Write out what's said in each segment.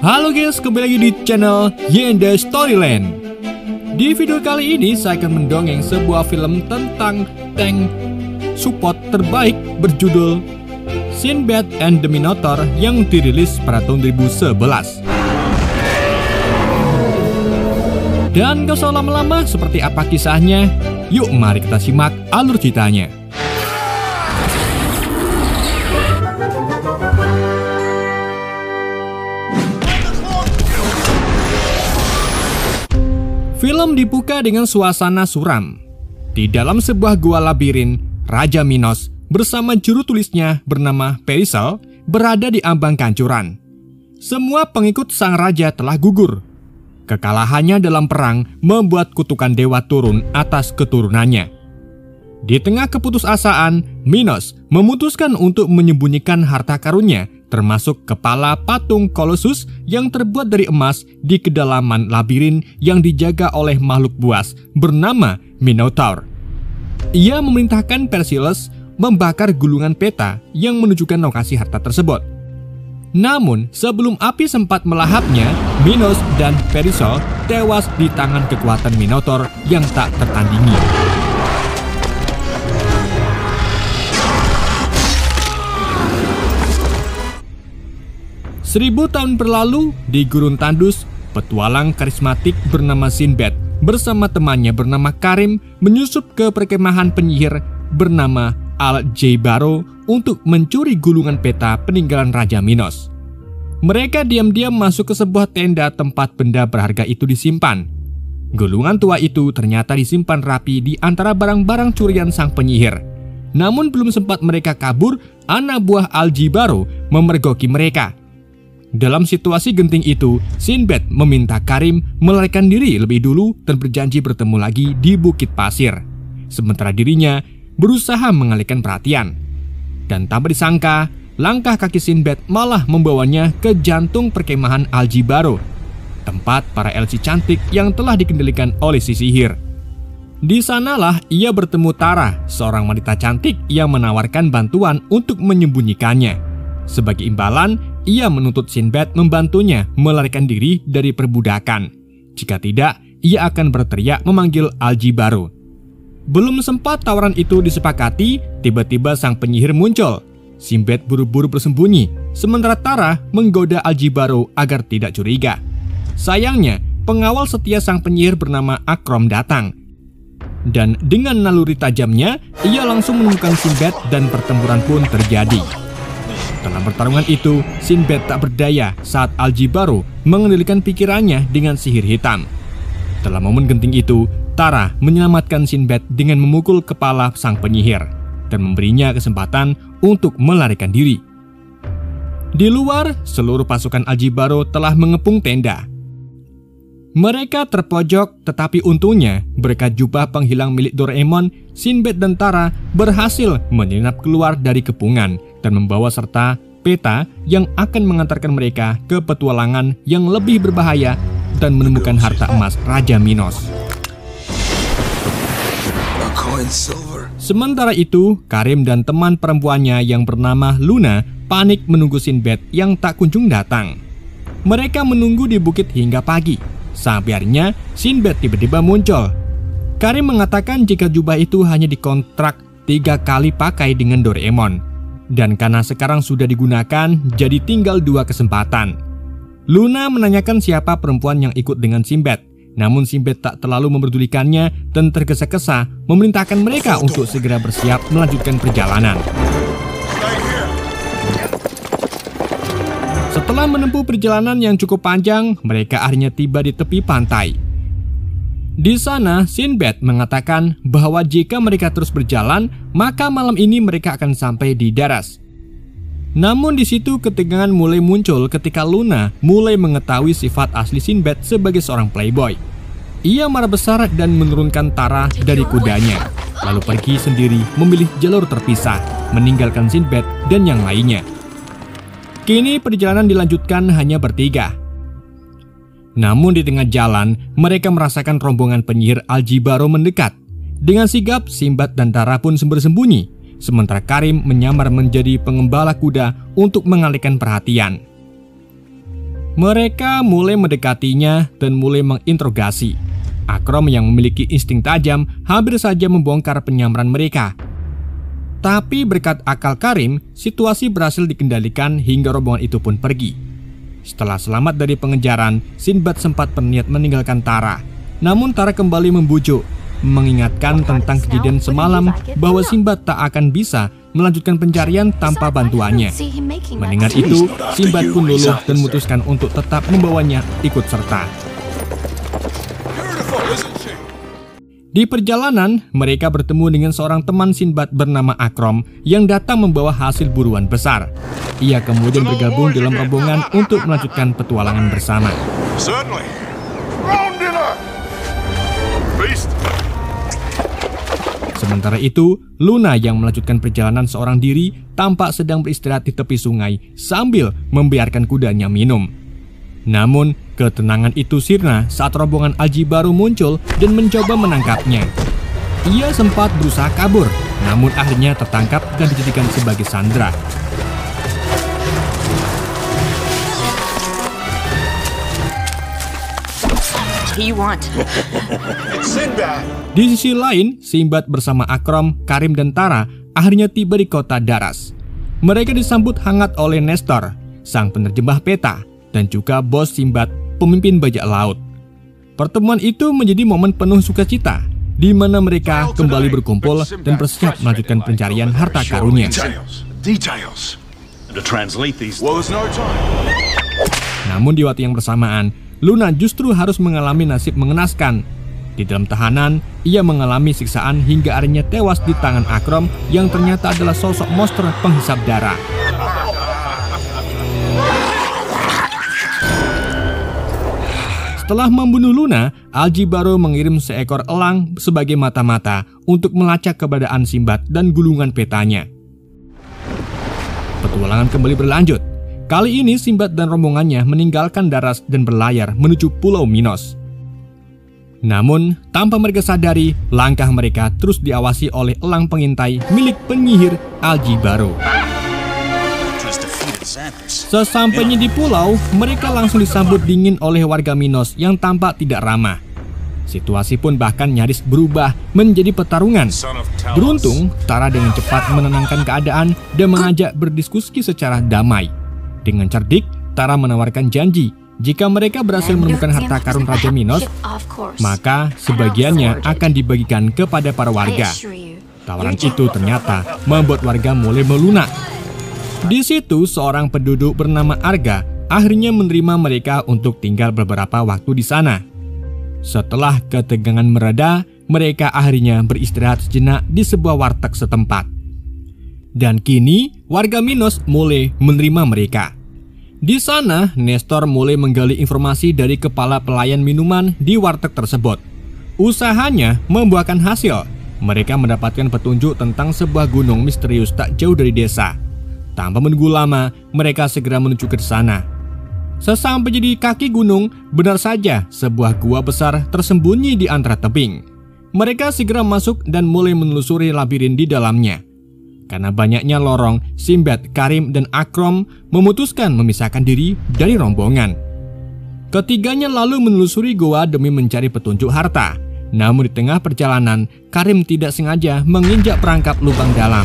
Halo guys, kembali lagi di channel Yenda Storyland. Di video kali ini saya akan mendongeng sebuah film tentang tank support terbaik berjudul Sinbad and the Minotaur yang dirilis pada tahun 2011. Dan gak usah lama-lama, seperti apa kisahnya? Yuk mari kita simak alur ceritanya. Film dibuka dengan suasana suram. Di dalam sebuah gua labirin, Raja Minos bersama juru tulisnya bernama Perisal berada di ambang kehancuran. Semua pengikut sang raja telah gugur. Kekalahannya dalam perang membuat kutukan dewa turun atas keturunannya. Di tengah keputusasaan, Minos memutuskan untuk menyembunyikan harta karunnya, termasuk kepala patung Colossus yang terbuat dari emas di kedalaman labirin yang dijaga oleh makhluk buas bernama Minotaur. Ia memerintahkan Perseus membakar gulungan peta yang menunjukkan lokasi harta tersebut. Namun, sebelum api sempat melahapnya, Minos dan Perisal tewas di tangan kekuatan Minotaur yang tak tertandingi. 1000 tahun berlalu, di Gurun Tandus, petualang karismatik bernama Sinbad bersama temannya bernama Karim menyusup ke perkemahan penyihir bernama Al-Jibaro untuk mencuri gulungan peta peninggalan Raja Minos. Mereka diam-diam masuk ke sebuah tenda tempat benda berharga itu disimpan. Gulungan tua itu ternyata disimpan rapi di antara barang-barang curian sang penyihir. Namun belum sempat mereka kabur, anak buah Al-Jibaro memergoki mereka. Dalam situasi genting itu, Sinbad meminta Karim melarikan diri lebih dulu dan berjanji bertemu lagi di Bukit Pasir. Sementara dirinya berusaha mengalihkan perhatian. Dan tanpa disangka, langkah kaki Sinbad malah membawanya ke jantung perkemahan Al-Jibaro, tempat para elsi cantik yang telah dikendalikan oleh si sihir. Di sanalah ia bertemu Tara, seorang wanita cantik yang menawarkan bantuan untuk menyembunyikannya. Sebagai imbalan, ia menuntut Sinbad membantunya melarikan diri dari perbudakan. Jika tidak, ia akan berteriak memanggil Al-Jibaro. Belum sempat tawaran itu disepakati, tiba-tiba sang penyihir muncul. Sinbad buru-buru bersembunyi, sementara Tara menggoda Al-Jibaro agar tidak curiga. Sayangnya, pengawal setia sang penyihir bernama Akrom datang. Dan dengan naluri tajamnya, ia langsung menemukan Sinbad dan pertempuran pun terjadi. Dalam pertarungan itu, Sinbad tak berdaya saat Al-Jibaro mengendalikan pikirannya dengan sihir hitam. Dalam momen genting itu, Tara menyelamatkan Sinbad dengan memukul kepala sang penyihir dan memberinya kesempatan untuk melarikan diri. Di luar, seluruh pasukan Al-Jibaro telah mengepung tenda. Mereka terpojok, tetapi untungnya berkat jubah penghilang milik Doraemon, Sinbad dan Tara berhasil menyelinap keluar dari kepungan dan membawa serta peta yang akan mengantarkan mereka ke petualangan yang lebih berbahaya dan menemukan harta emas Raja Minos. Sementara itu, Karim dan teman perempuannya yang bernama Luna panik menunggu Sinbad yang tak kunjung datang. Mereka menunggu di bukit hingga pagi. Sampai harinya, Sinbad tiba-tiba muncul. Karim mengatakan jika jubah itu hanya dikontrak 3 kali pakai dengan Doraemon. Dan karena sekarang sudah digunakan, jadi tinggal 2 kesempatan. Luna menanyakan siapa perempuan yang ikut dengan Sinbad. Namun Sinbad tak terlalu memperdulikannya dan tergesa-gesa memerintahkan mereka untuk segera bersiap melanjutkan perjalanan. Setelah menempuh perjalanan yang cukup panjang, mereka akhirnya tiba di tepi pantai. Di sana, Sinbad mengatakan bahwa jika mereka terus berjalan, maka malam ini mereka akan sampai di Daras. Namun di situ ketegangan mulai muncul ketika Luna mulai mengetahui sifat asli Sinbad sebagai seorang playboy. Ia marah besar dan menurunkan Tara dari kudanya, lalu pergi sendiri memilih jalur terpisah, meninggalkan Sinbad dan yang lainnya. Kini perjalanan dilanjutkan hanya bertiga. Namun di tengah jalan, mereka merasakan rombongan penyihir Al-Jibaro mendekat. Dengan sigap, Sinbad dan Tara pun bersembunyi, sementara Karim menyamar menjadi pengembala kuda untuk mengalihkan perhatian. Mereka mulai mendekatinya dan mulai menginterogasi. Akrom yang memiliki insting tajam hampir saja membongkar penyamaran mereka. Tapi berkat akal Karim, situasi berhasil dikendalikan hingga rombongan itu pun pergi. Setelah selamat dari pengejaran, Sinbad sempat berniat meninggalkan Tara. Namun Tara kembali membujuk, mengingatkan tentang kejadian semalam bahwa Sinbad tak akan bisa melanjutkan pencarian tanpa bantuannya. Mendengar itu, Sinbad pun luluh dan memutuskan untuk tetap membawanya ikut serta. Di perjalanan, mereka bertemu dengan seorang teman Sinbad bernama Akrom yang datang membawa hasil buruan besar. Ia kemudian bergabung dalam rombongan untuk melanjutkan petualangan bersama. Sementara itu, Luna yang melanjutkan perjalanan seorang diri tampak sedang beristirahat di tepi sungai sambil membiarkan kudanya minum. Namun, ketenangan itu sirna saat rombongan Aljibaru muncul dan mencoba menangkapnya. Ia sempat berusaha kabur, namun akhirnya tertangkap dan dijadikan sebagai sandera. Di sisi lain, Sinbad bersama Akrom, Karim, dan Tara akhirnya tiba di kota Daras. Mereka disambut hangat oleh Nestor, sang penerjemah peta, dan juga bos Sinbad, pemimpin bajak laut. Pertemuan itu menjadi momen penuh sukacita, di mana mereka kembali berkumpul dan bersiap melanjutkan pencarian harta karunnya. Namun di waktu yang bersamaan, Luna justru harus mengalami nasib mengenaskan. Di dalam tahanan, ia mengalami siksaan hingga akhirnya tewas di tangan Akrom yang ternyata adalah sosok monster penghisap darah. Setelah membunuh Luna, Aljibaru mengirim seekor elang sebagai mata-mata untuk melacak keberadaan Sinbad dan gulungan petanya. Petualangan kembali berlanjut. Kali ini Sinbad dan rombongannya meninggalkan Daras dan berlayar menuju Pulau Minos. Namun, tanpa mereka sadari, langkah mereka terus diawasi oleh elang pengintai milik penyihir Aljibaru. Sesampainya di pulau, mereka langsung disambut dingin oleh warga Minos yang tampak tidak ramah. Situasi pun bahkan nyaris berubah menjadi pertarungan. Beruntung, Tara dengan cepat menenangkan keadaan dan mengajak berdiskusi secara damai. Dengan cerdik, Tara menawarkan janji, jika mereka berhasil menemukan harta karun Raja Minos, maka sebagiannya akan dibagikan kepada para warga. Tawaran itu ternyata membuat warga mulai melunak. Di situ, seorang penduduk bernama Arga akhirnya menerima mereka untuk tinggal beberapa waktu di sana. Setelah ketegangan mereda, mereka akhirnya beristirahat sejenak di sebuah warteg setempat. Dan kini, warga Minos mulai menerima mereka. Di sana, Nestor mulai menggali informasi dari kepala pelayan minuman di warteg tersebut. Usahanya membuahkan hasil. Mereka mendapatkan petunjuk tentang sebuah gunung misterius tak jauh dari desa. Tanpa menunggu lama, mereka segera menuju ke sana. Sesampai di kaki gunung, benar saja sebuah gua besar tersembunyi di antara tebing. Mereka segera masuk dan mulai menelusuri labirin di dalamnya. Karena banyaknya lorong, Sinbad, Karim, dan Akrom memutuskan memisahkan diri dari rombongan. Ketiganya lalu menelusuri gua demi mencari petunjuk harta. Namun di tengah perjalanan, Karim tidak sengaja menginjak perangkap lubang dalam.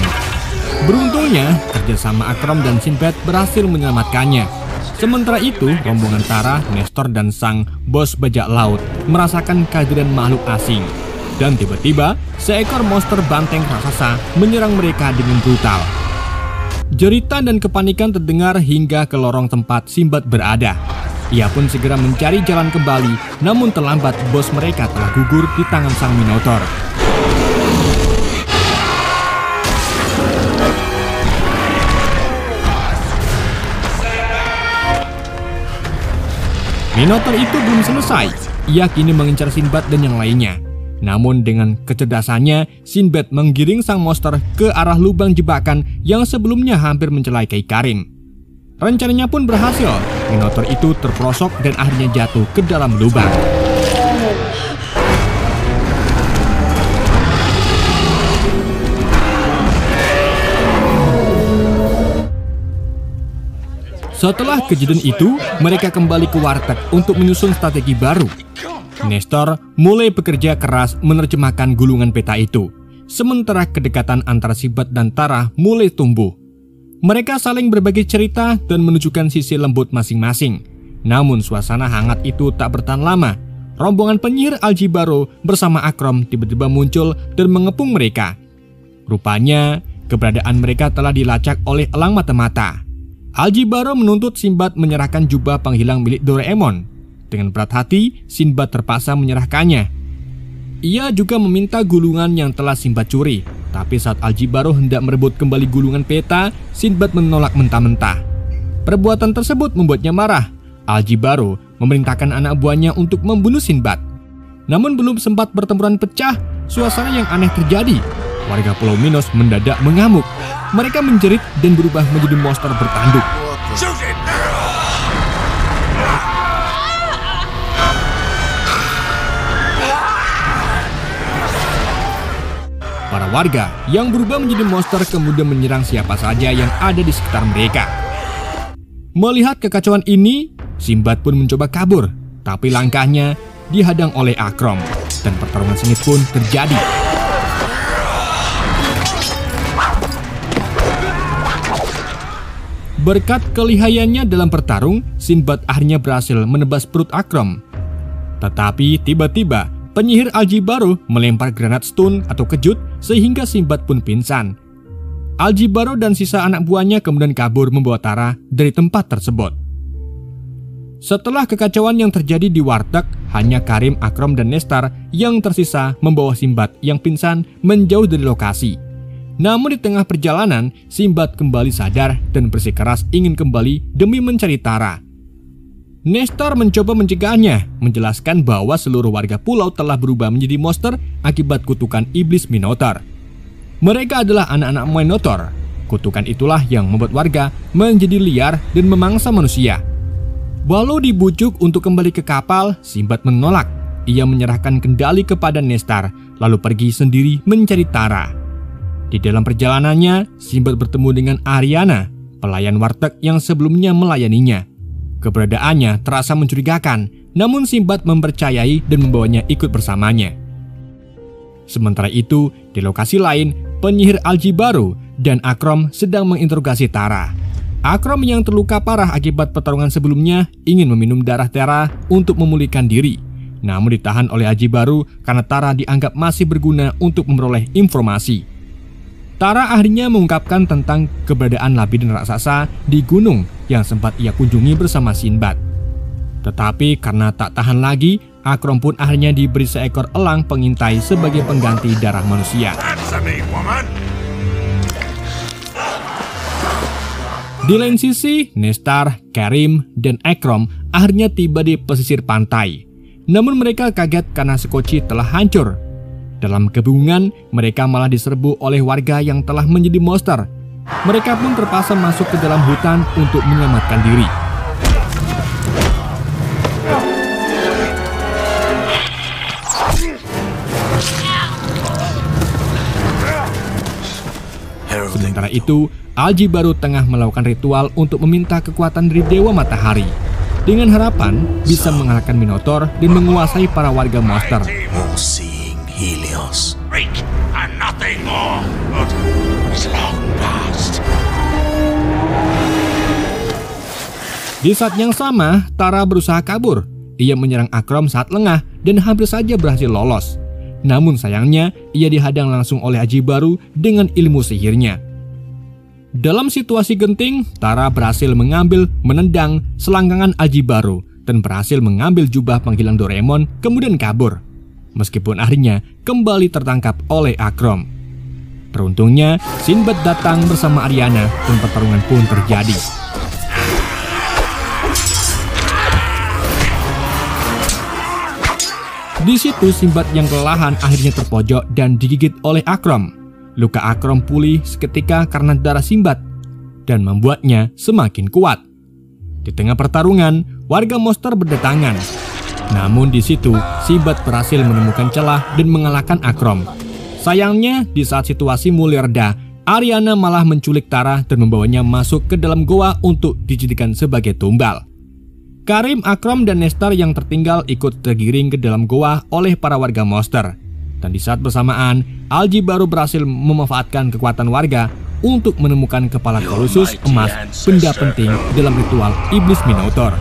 Beruntungnya, kerjasama Akrom dan Sinbad berhasil menyelamatkannya. Sementara itu, rombongan Tara, Nestor, dan sang bos bajak laut merasakan kehadiran makhluk asing. Dan tiba-tiba, seekor monster banteng raksasa menyerang mereka dengan brutal. Jeritan dan kepanikan terdengar hingga ke lorong tempat Sinbad berada. Ia pun segera mencari jalan kembali, namun terlambat bos mereka telah gugur di tangan sang Minotaur. Minotaur itu belum selesai. Ia kini mengincar Sinbad dan yang lainnya. Namun dengan kecerdasannya, Sinbad menggiring sang monster ke arah lubang jebakan yang sebelumnya hampir mencelakai Karim. Rencananya pun berhasil. Minotaur itu terperosok dan akhirnya jatuh ke dalam lubang. Setelah kejadian itu, mereka kembali ke warteg untuk menyusun strategi baru. Nestor mulai bekerja keras menerjemahkan gulungan peta itu, sementara kedekatan antara Sinbad dan Tara mulai tumbuh. Mereka saling berbagi cerita dan menunjukkan sisi lembut masing-masing. Namun suasana hangat itu tak bertahan lama. Rombongan penyihir Aljibaro bersama Akrom tiba-tiba muncul dan mengepung mereka. Rupanya, keberadaan mereka telah dilacak oleh elang mata-mata. Aljibaro menuntut Sinbad menyerahkan jubah penghilang milik Doraemon. Dengan berat hati, Sinbad terpaksa menyerahkannya. Ia juga meminta gulungan yang telah Sinbad curi. Tapi saat Aljibaro hendak merebut kembali gulungan peta, Sinbad menolak mentah-mentah. Perbuatan tersebut membuatnya marah. Aljibaro memerintahkan anak buahnya untuk membunuh Sinbad. Namun belum sempat pertempuran pecah, suasana yang aneh terjadi. Warga Pulau Minos mendadak mengamuk. Mereka menjerit dan berubah menjadi monster bertanduk. Para warga yang berubah menjadi monster kemudian menyerang siapa saja yang ada di sekitar mereka. Melihat kekacauan ini, Sinbad pun mencoba kabur, tapi langkahnya dihadang oleh Akrom dan pertarungan sengit pun terjadi. Berkat kelihayannya dalam bertarung, Sinbad akhirnya berhasil menebas perut Akrom. Tetapi tiba-tiba penyihir Aljibaro melempar granat stun atau kejut sehingga Sinbad pun pingsan. Aljibaro dan sisa anak buahnya kemudian kabur membawa Tara dari tempat tersebut. Setelah kekacauan yang terjadi di warteg, hanya Karim, Akrom, dan Nestor yang tersisa membawa Sinbad yang pingsan menjauh dari lokasi. Namun di tengah perjalanan, Sinbad kembali sadar dan bersikeras ingin kembali demi mencari Tara. Nestor mencoba mencegahnya, menjelaskan bahwa seluruh warga pulau telah berubah menjadi monster akibat kutukan iblis Minotaur. Mereka adalah anak-anak Minotaur. Kutukan itulah yang membuat warga menjadi liar dan memangsa manusia. Walau dibujuk untuk kembali ke kapal, Sinbad menolak. Ia menyerahkan kendali kepada Nestor, lalu pergi sendiri mencari Tara. Di dalam perjalanannya, Sinbad bertemu dengan Ariana, pelayan warteg yang sebelumnya melayaninya. Keberadaannya terasa mencurigakan, namun Sinbad mempercayai dan membawanya ikut bersamanya. Sementara itu, di lokasi lain, penyihir Aljibaro dan Akrom sedang menginterogasi Tara. Akrom yang terluka parah akibat pertarungan sebelumnya ingin meminum darah Tara untuk memulihkan diri. Namun ditahan oleh Aljibaro karena Tara dianggap masih berguna untuk memperoleh informasi. Tara akhirnya mengungkapkan tentang keberadaan labirint raksasa di gunung yang sempat ia kunjungi bersama Sinbad. Tetapi karena tak tahan lagi, Akrom pun akhirnya diberi seekor elang pengintai sebagai pengganti darah manusia. Di lain sisi, Nestor, Karim, dan Akrom akhirnya tiba di pesisir pantai. Namun mereka kaget karena Sekoci telah hancur. Dalam kebingungan, mereka malah diserbu oleh warga yang telah menjadi monster. Mereka pun terpaksa masuk ke dalam hutan untuk menyelamatkan diri. Sementara itu, Aljibaro tengah melakukan ritual untuk meminta kekuatan dari Dewa Matahari, dengan harapan bisa mengalahkan Minotaur dan menguasai para warga monster. Di saat yang sama, Tara berusaha kabur. Ia menyerang Akrom saat lengah dan hampir saja berhasil lolos. Namun sayangnya, ia dihadang langsung oleh Aljibaro dengan ilmu sihirnya. Dalam situasi genting, Tara berhasil menendang selangkangan Aljibaro dan berhasil mengambil jubah penghilang Doraemon kemudian kabur. Meskipun akhirnya kembali tertangkap oleh Akrom. Beruntungnya, Sinbad datang bersama Ariana dan pertarungan pun terjadi. Di situ Sinbad yang kelelahan akhirnya terpojok dan digigit oleh Akrom. Luka Akrom pulih seketika karena darah Sinbad dan membuatnya semakin kuat. Di tengah pertarungan, warga monster berdatangan. Namun di situ, Sinbad berhasil menemukan celah dan mengalahkan Akrom. Sayangnya, di saat situasi mulai reda, Ariana malah menculik Tara dan membawanya masuk ke dalam goa untuk dijadikan sebagai tumbal. Karim, Akrom, dan Nestar yang tertinggal ikut tergiring ke dalam goa oleh para warga monster. Dan di saat bersamaan, Al-Jibaro berhasil memanfaatkan kekuatan warga untuk menemukan kepala Colossus emas, benda penting dalam ritual iblis Minotaur.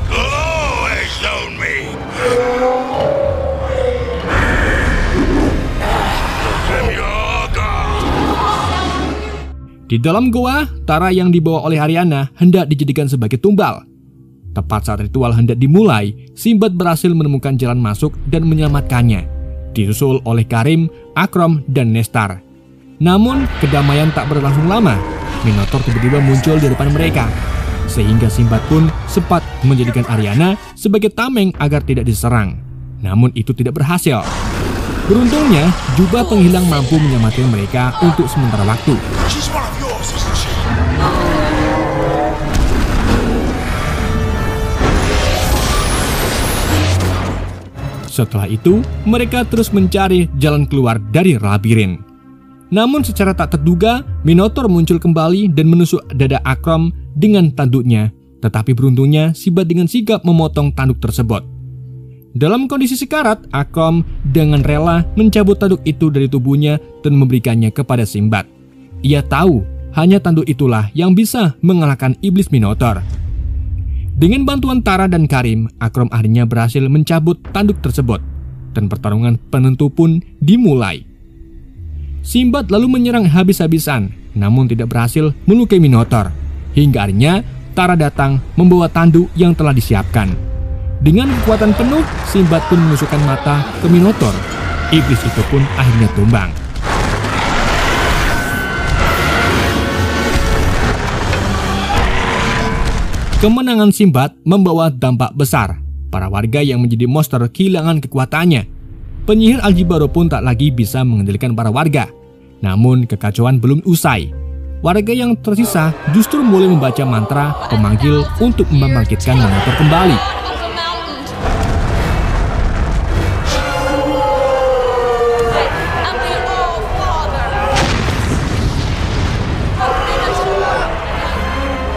Di dalam goa, Tara yang dibawa oleh Ariana hendak dijadikan sebagai tumbal. Tepat saat ritual hendak dimulai, Sinbad berhasil menemukan jalan masuk dan menyelamatkannya, disusul oleh Karim, Akrom, dan Nestar. Namun, kedamaian tak berlangsung lama. Minotaur tiba-tiba muncul di depan mereka, sehingga Sinbad pun sempat menjadikan Ariana sebagai tameng agar tidak diserang. Namun itu tidak berhasil. Beruntungnya, jubah penghilang mampu menyelamatkan mereka untuk sementara waktu. Setelah itu, mereka terus mencari jalan keluar dari labirin. Namun secara tak terduga, Minotaur muncul kembali dan menusuk dada Akrom dengan tanduknya. Tetapi beruntungnya, Sinbad dengan sigap memotong tanduk tersebut. Dalam kondisi sekarat, Akrom dengan rela mencabut tanduk itu dari tubuhnya dan memberikannya kepada Sinbad. Ia tahu hanya tanduk itulah yang bisa mengalahkan iblis Minotaur. Dengan bantuan Tara dan Karim, Akrom akhirnya berhasil mencabut tanduk tersebut dan pertarungan penentu pun dimulai. Sinbad lalu menyerang habis-habisan, namun tidak berhasil melukai Minotaur. Hingga akhirnya Tara datang membawa tanduk yang telah disiapkan. Dengan kekuatan penuh, Sinbad pun menusukkan mata ke Minotaur. Iblis itu pun akhirnya tumbang. Kemenangan Sinbad membawa dampak besar. Para warga yang menjadi monster kehilangan kekuatannya. Penyihir Al-Jibaro pun tak lagi bisa mengendalikan para warga. Namun kekacauan belum usai. Warga yang tersisa justru mulai membaca mantra pemanggil untuk membangkitkan Minotaur kembali.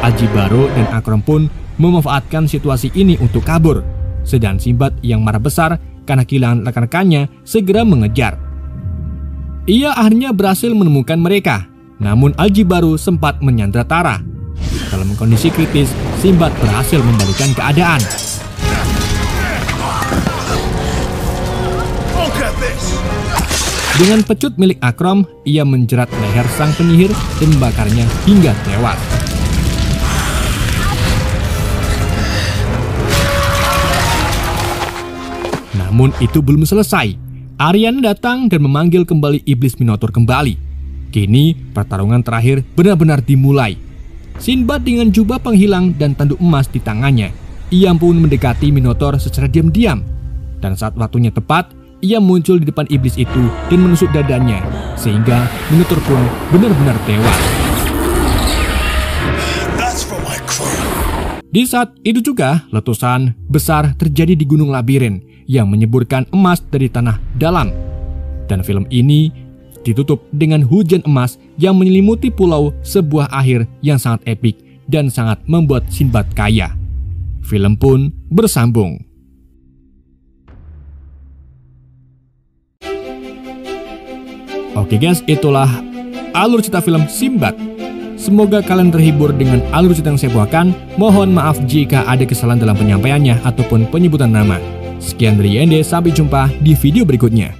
Al-Jibaro dan Akrom pun memanfaatkan situasi ini untuk kabur. Sedang Sinbad yang marah besar karena kehilangan rekan-rekannya segera mengejar. Ia akhirnya berhasil menemukan mereka. Namun Al-Jibaro sempat menyandra Tara. Dalam kondisi kritis, Sinbad berhasil membalikkan keadaan. Dengan pecut milik Akrom, ia menjerat leher sang penyihir dan membakarnya hingga tewas. Namun itu belum selesai. Ariana datang dan memanggil kembali iblis Minotaur kembali. Kini pertarungan terakhir benar-benar dimulai. Sinbad dengan jubah penghilang dan tanduk emas di tangannya. Ia pun mendekati Minotaur secara diam-diam. Dan saat waktunya tepat, ia muncul di depan iblis itu dan menusuk dadanya. Sehingga Minotaur pun benar-benar tewas. Di saat itu juga, letusan besar terjadi di Gunung Labirin yang menyeburkan emas dari tanah dalam. Dan film ini ditutup dengan hujan emas yang menyelimuti pulau, sebuah akhir yang sangat epik dan sangat membuat Sinbad kaya. Film pun bersambung. Oke guys, itulah alur cerita film Sinbad. Semoga kalian terhibur dengan alur cerita yang saya bawakan. Mohon maaf jika ada kesalahan dalam penyampaiannya ataupun penyebutan nama. Sekian dari Yende, sampai jumpa di video berikutnya.